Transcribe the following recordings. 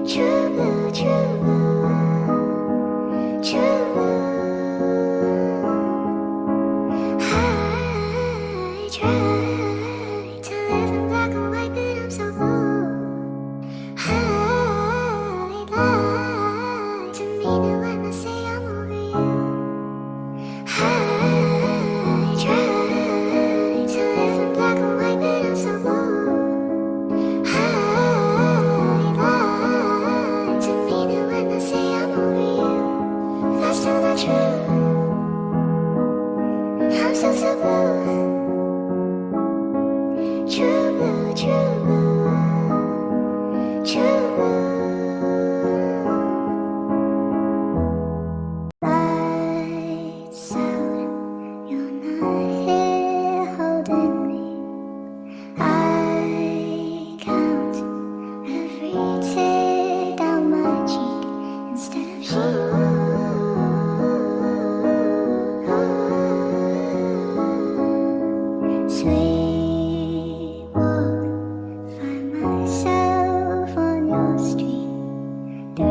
true blue, true blue, true blue. I try to live in black and white, but I'm so blue. I lie to me now when I say I'm over you. I try to live in black and white, but I'm so blue. I lie to me now when I say I'm over you. That's still not true. I'm so blue. True blue, true blue, true blue. Lights out, you're not here holding me. I count every tear down my cheek instead of sweet walk, find myself on your street. 3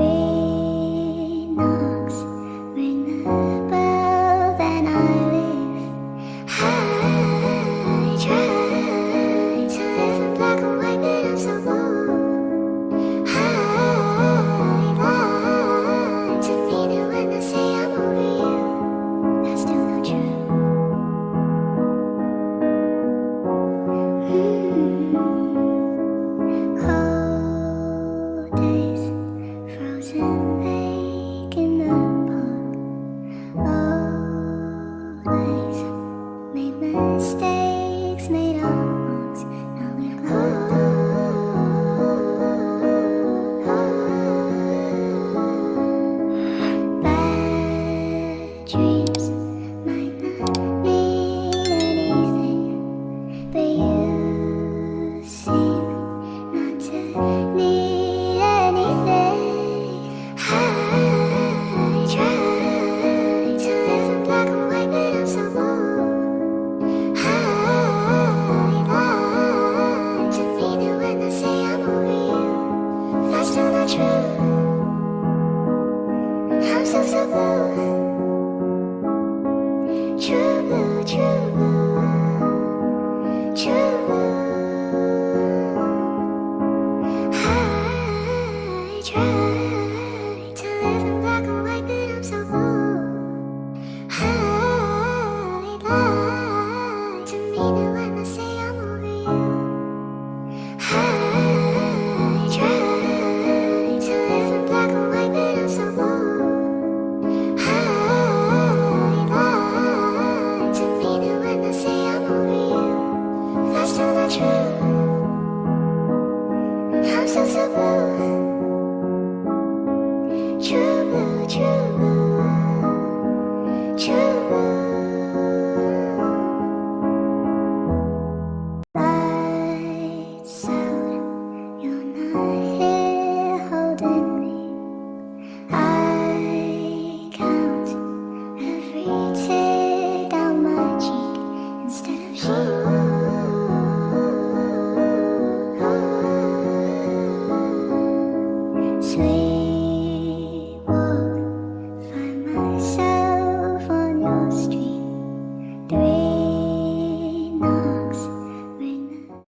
knocks, ring the bell, then I leave. I try to live in black and white, but I'm so blue. I lie to me now when I say I'm over you. That's still not true. Cold days, frozen lake in the park. Always made mistakes, made our marks. Now we've got bad dreams. Might not mean anything, but you seem not to need anything. I try to live in black and white, but I'm so blue. I lie to me now when I say I'm over you. That's still not true. I'm so blue. True blue, true blue, true blue. I try to live in black and white, but I'm so blue. I lie to me now when I say I'm over you. I try to live in black and white, but I'm so blue. I lie to me now when I say I'm over you. That's still not true. I'm so blue.